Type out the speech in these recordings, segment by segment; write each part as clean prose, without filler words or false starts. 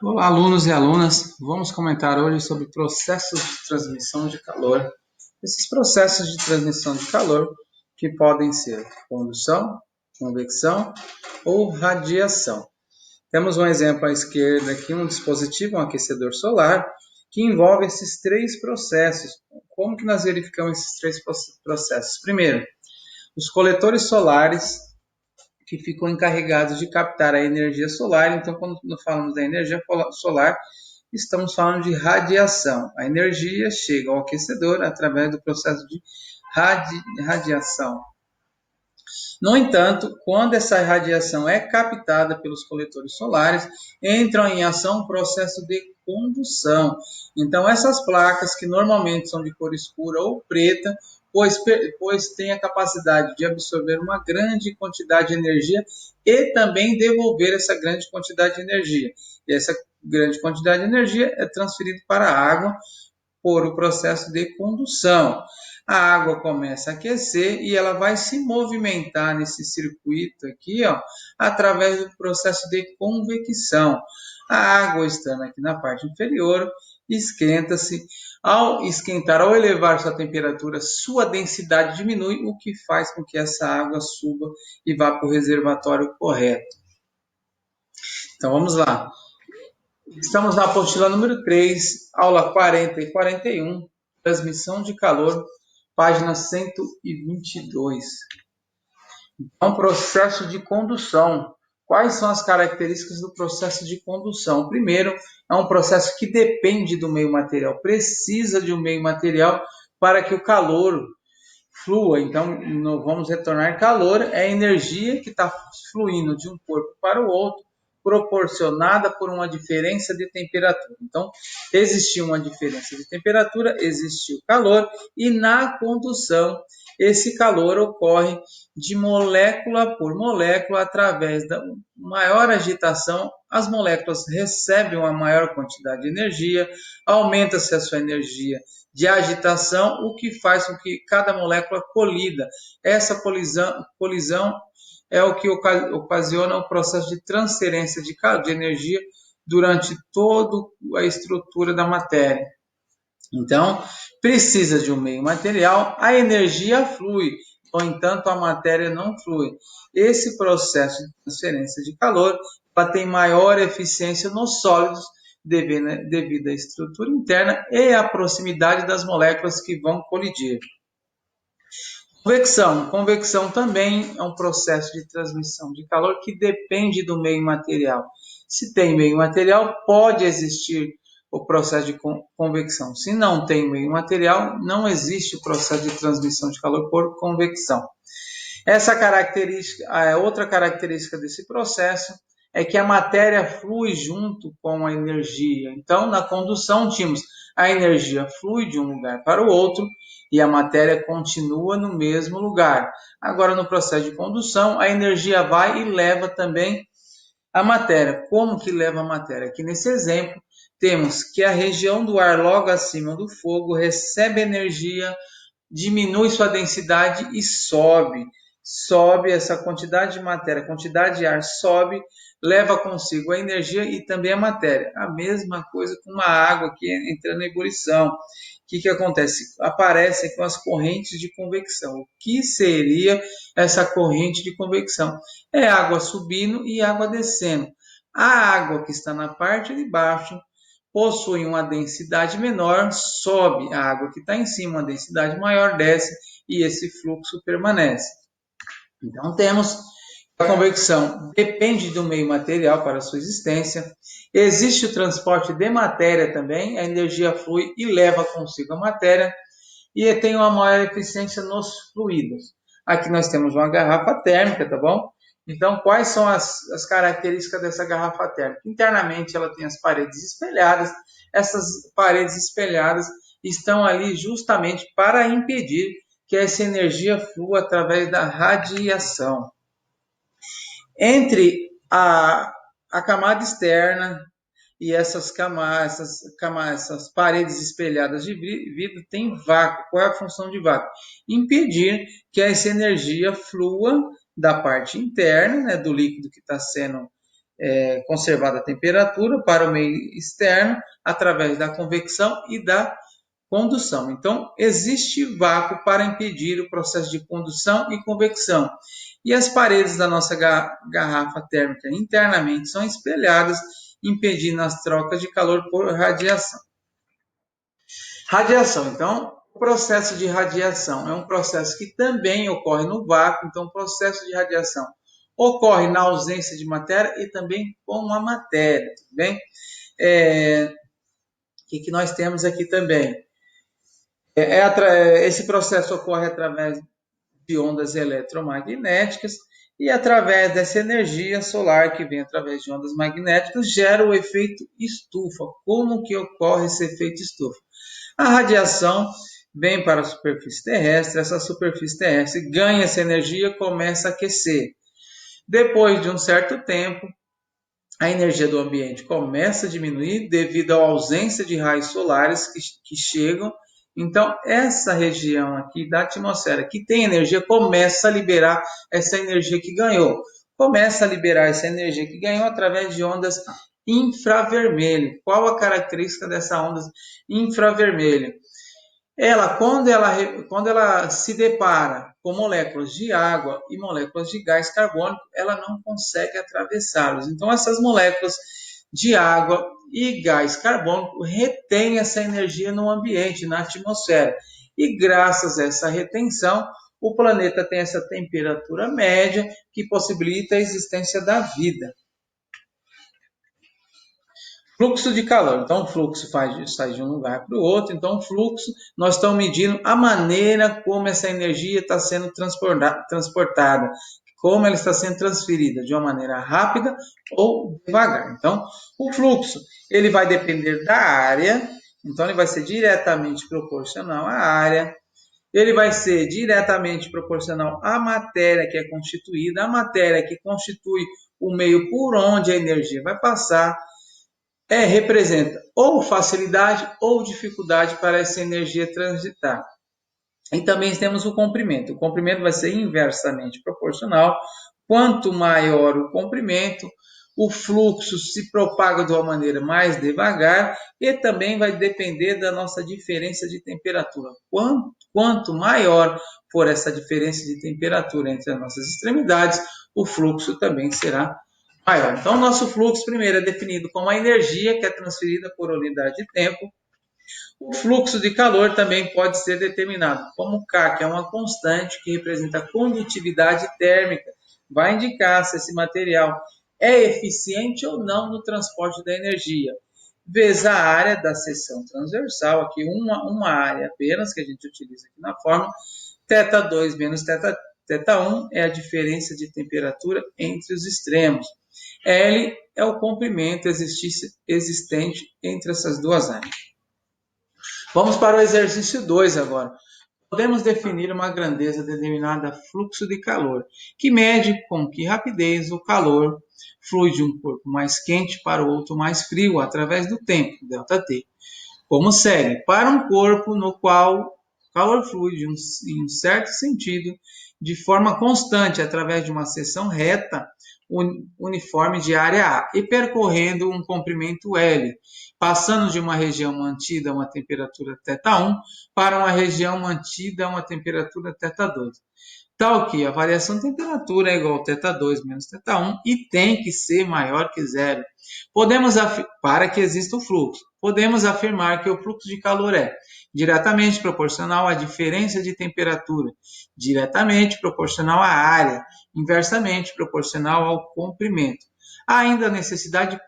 Olá, alunos e alunas. Vamos comentar hoje sobre processos de transmissão de calor. Esses processos de transmissão de calor que podem ser condução, convecção ou radiação. Temos um exemplo à esquerda aqui, um dispositivo, um aquecedor solar, que envolve esses três processos. Como que nós verificamos esses três processos? Primeiro, os coletores solares que ficam encarregados de captar a energia solar. Então, quando falamos da energia solar, estamos falando de radiação. A energia chega ao aquecedor através do processo de radiação. No entanto, quando essa radiação é captada pelos coletores solares, entram em ação o processo de condução. Então, essas placas, que normalmente são de cor escura ou preta, pois têm a capacidade de absorver uma grande quantidade de energia e também devolver essa grande quantidade de energia. E essa grande quantidade de energia é transferida para a água por o processo de condução. A água começa a aquecer e ela vai se movimentar nesse circuito aqui, através do processo de convecção. A água estando aqui na parte inferior, esquenta-se. Ao esquentar, ao elevar sua temperatura, sua densidade diminui, o que faz com que essa água suba e vá para o reservatório correto. Então vamos lá. Estamos na apostila número 3, aula 40 e 41, transmissão de calor, página 122. Então, processo de condução. Quais são as características do processo de condução? Primeiro, é um processo que depende do meio material, precisa de um meio material para que o calor flua. Então, vamos retornar calor, é a energia que está fluindo de um corpo para o outro, proporcionada por uma diferença de temperatura. Então, existiu uma diferença de temperatura, existiu calor, e na condução, esse calor ocorre de molécula por molécula, através da maior agitação, as moléculas recebem uma maior quantidade de energia, aumenta-se a sua energia de agitação, o que faz com que cada molécula colida. Essa colisão é o que ocasiona o processo de transferência de energia durante toda a estrutura da matéria. Então, precisa de um meio material, a energia flui, no entanto, a matéria não flui. Esse processo de transferência de calor tem maior eficiência nos sólidos, devido à estrutura interna e à proximidade das moléculas que vão colidir. Convecção. Convecção também é um processo de transmissão de calor que depende do meio material. Se tem meio material, pode existir o processo de convecção. Se não tem meio material, não existe o processo de transmissão de calor por convecção. Essa característica, outra característica desse processo é que a matéria flui junto com a energia. Então, na condução, tínhamos a energia flui de um lugar para o outro e a matéria continua no mesmo lugar. Agora, no processo de condução, a energia vai e leva também a matéria. Como que leva a matéria? Aqui nesse exemplo, temos que a região do ar logo acima do fogo recebe energia, diminui sua densidade e sobe. Sobe essa quantidade de matéria, a quantidade de ar sobe, leva consigo a energia e também a matéria. A mesma coisa com uma água que entra na ebulição. O que acontece? Aparecem com as correntes de convecção. O que seria essa corrente de convecção? É água subindo e água descendo. A água que está na parte de baixo possui uma densidade menor, sobe. A água que está em cima, uma densidade maior, desce e esse fluxo permanece. Então, temos a convecção depende do meio material para sua existência. Existe o transporte de matéria também, a energia flui e leva consigo a matéria, e tem uma maior eficiência nos fluidos. Aqui nós temos uma garrafa térmica, tá bom? Então, quais são as características dessa garrafa térmica? Internamente, ela tem as paredes espelhadas. Essas paredes espelhadas estão ali justamente para impedir que essa energia flua através da radiação. Entre a camada externa e essas paredes espelhadas de vidro tem vácuo. Qual é a função de vácuo? Impedir que essa energia flua da parte interna, do líquido que está sendo conservada a temperatura para o meio externo através da convecção e da condução. Então, existe vácuo para impedir o processo de condução e convecção. E as paredes da nossa garrafa térmica internamente são espelhadas, impedindo as trocas de calor por radiação. Radiação, então, o processo de radiação é um processo que também ocorre no vácuo. Então, o processo de radiação ocorre na ausência de matéria e também com a matéria, tudo bem? O que nós temos aqui também? Esse processo ocorre através de ondas eletromagnéticas e através dessa energia solar que vem através de ondas magnéticas gera o efeito estufa. Como que ocorre esse efeito estufa? A radiação vem para a superfície terrestre, essa superfície terrestre ganha essa energia e começa a aquecer. Depois de um certo tempo, a energia do ambiente começa a diminuir devido à ausência de raios solares que chegam. Então, essa região aqui da atmosfera que tem energia começa a liberar essa energia que ganhou. Começa a liberar essa energia que ganhou através de ondas infravermelho. Qual a característica dessa onda infravermelho? Quando ela se depara com moléculas de água e moléculas de gás carbônico, ela não consegue atravessá-los. Então, essas moléculas de água e gás carbônico retêm essa energia no ambiente, na atmosfera. E graças a essa retenção, o planeta tem essa temperatura média que possibilita a existência da vida. Fluxo de calor. Então, o fluxo sai de um lugar para o outro. Então, o fluxo, nós estamos medindo a maneira como essa energia está sendo transportada, como ela está sendo transferida, de uma maneira rápida ou devagar. Então, o fluxo, ele vai depender da área. Então, ele vai ser diretamente proporcional à área. Ele vai ser diretamente proporcional à matéria que é constituída, a matéria que constitui o meio por onde a energia vai passar. Representa ou facilidade ou dificuldade para essa energia transitar. E também temos o comprimento. O comprimento vai ser inversamente proporcional. Quanto maior o comprimento, o fluxo se propaga de uma maneira mais devagar e também vai depender da nossa diferença de temperatura. Quanto maior for essa diferença de temperatura entre as nossas extremidades, o fluxo também será maior. Então, o nosso fluxo, primeiro, é definido como a energia que é transferida por unidade de tempo. O fluxo de calor também pode ser determinado como K, que é uma constante que representa a condutividade térmica. Vai indicar se esse material é eficiente ou não no transporte da energia. Vezes a área da seção transversal, aqui uma área apenas, que a gente utiliza aqui na forma, θ2 menos θ1 é a diferença de temperatura entre os extremos. L é o comprimento existente entre essas duas áreas. Vamos para o exercício 2 agora. Podemos definir uma grandeza determinada fluxo de calor, que mede com que rapidez o calor flui de um corpo mais quente para o outro mais frio através do tempo, ΔT. Como segue? Para um corpo no qual o calor flui em um certo sentido, de forma constante, através de uma seção reta uniforme de área A e percorrendo um comprimento L, passando de uma região mantida a uma temperatura θ1 para uma região mantida a uma temperatura θ2. Tal que a variação de temperatura é igual a θ2 menos θ1 e tem que ser maior que zero. Para que exista o fluxo, podemos afirmar que o fluxo de calor é diretamente proporcional à diferença de temperatura, diretamente proporcional à área, inversamente proporcional ao comprimento. Há ainda a necessidade de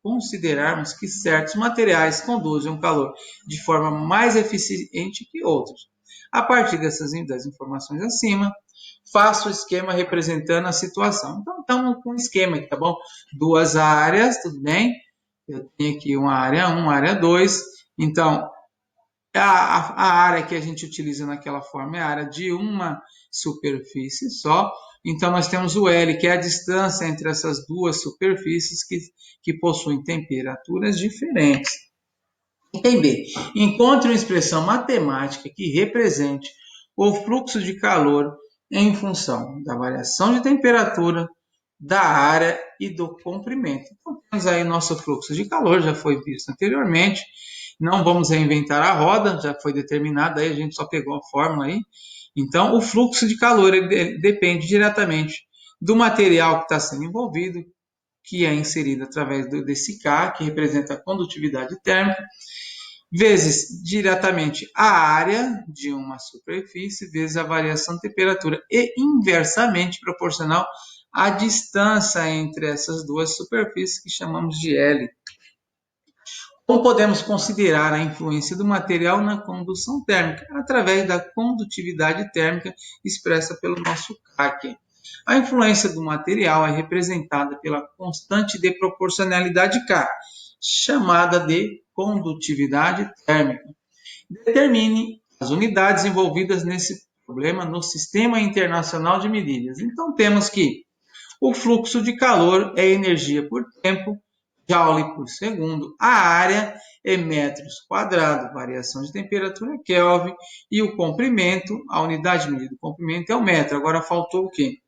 considerarmos que certos materiais conduzem o calor de forma mais eficiente que outros. A partir das informações acima, faço o esquema representando a situação. Então, estamos com um esquema aqui, tá bom? Duas áreas, tudo bem? Eu tenho aqui uma área 1, uma área 2. Então, a área que a gente utiliza naquela forma é a área de uma superfície só. Então, nós temos o L, que é a distância entre essas duas superfícies que possuem temperaturas diferentes. Item B. Encontre uma expressão matemática que represente o fluxo de calor em função da variação de temperatura, da área e do comprimento. Então, temos aí nosso fluxo de calor, já foi visto anteriormente. Não vamos reinventar a roda, já foi determinado, aí a gente só pegou a fórmula aí. Então, o fluxo de calor ele depende diretamente do material que está sendo envolvido, que é inserido através desse K, que representa a condutividade térmica, vezes diretamente a área de uma superfície, vezes a variação de temperatura, e inversamente proporcional à distância entre essas duas superfícies, que chamamos de L. Como podemos considerar a influência do material na condução térmica? Através da condutividade térmica expressa pelo nosso CAC. A influência do material é representada pela constante de proporcionalidade K, chamada de condutividade térmica. Determine as unidades envolvidas nesse problema no Sistema Internacional de Medidas. Então, temos que o fluxo de calor é energia por tempo, joule por segundo. A área é metros quadrados, variação de temperatura é Kelvin. E o comprimento, a unidade medida do comprimento é o metro. Agora faltou o quê?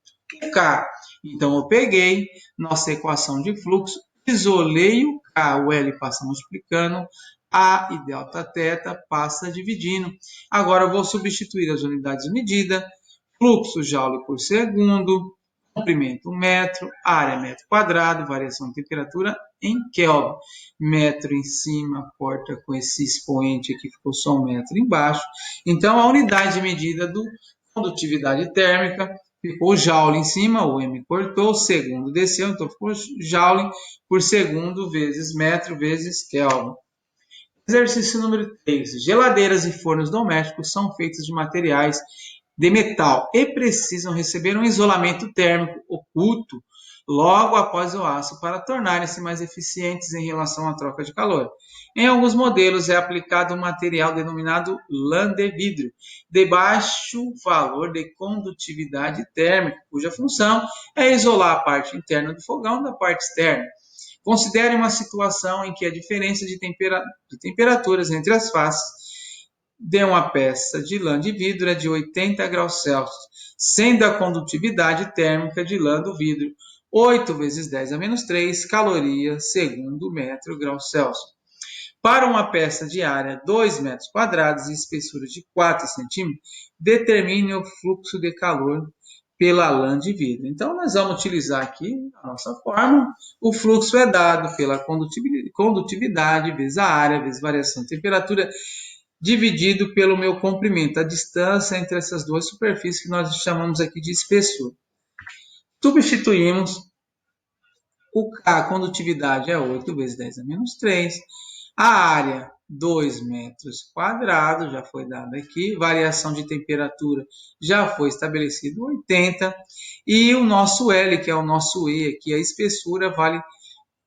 O K. Então eu peguei nossa equação de fluxo, isolei o K, o L passa multiplicando, A e delta θ passa dividindo. Agora eu vou substituir as unidades de medida, fluxo joule por segundo, comprimento metro, área metro quadrado, variação de temperatura em Kelvin. Metro em cima, corta com esse expoente aqui, ficou só um metro embaixo. Então, a unidade de medida do condutividade térmica ficou joule em cima, o M cortou, segundo desceu, então ficou joule por segundo vezes metro vezes Kelvin. Exercício número 3. Geladeiras e fornos domésticos são feitos de materiais de metal e precisam receber um isolamento térmico oculto logo após o aço para tornarem-se mais eficientes em relação à troca de calor. Em alguns modelos é aplicado um material denominado lã de vidro, de baixo valor de condutividade térmica, cuja função é isolar a parte interna do fogão da parte externa. Considere uma situação em que a diferença de temperaturas entre as faces de uma peça de lã de vidro é de 80 graus Celsius, sendo a condutividade térmica de lã do vidro 8 vezes 10 a menos 3 calorias segundo metro grau Celsius. Para uma peça de área 2 metros quadrados e espessura de 4 centímetros, determine o fluxo de calor pela lã de vidro. Então, nós vamos utilizar aqui a nossa fórmula. O fluxo é dado pela condutividade vezes a área, vezes variação de temperatura, dividido pelo meu comprimento, a distância entre essas duas superfícies que nós chamamos aqui de espessura. Substituímos a condutividade é 8 vezes 10 a menos 3. A área, 2 metros quadrados, já foi dada aqui. Variação de temperatura já foi estabelecido 80. E o nosso L, que é o nosso E aqui, a espessura vale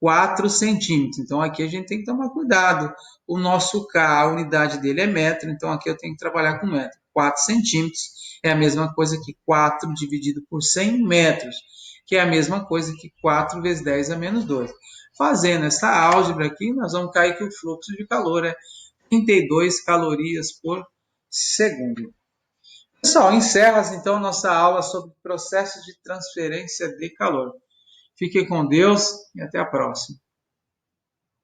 4 centímetros. Então, aqui a gente tem que tomar cuidado. O nosso K, a unidade dele é metro, então aqui eu tenho que trabalhar com metro. 4 centímetros é a mesma coisa que 4 dividido por 100 metros, que é a mesma coisa que 4 vezes 10 a menos 2. Fazendo essa álgebra aqui, nós vamos cair que o fluxo de calor é 32 calorias por segundo. Pessoal, encerra então a nossa aula sobre processos de transferência de calor. Fiquem com Deus e até a próxima.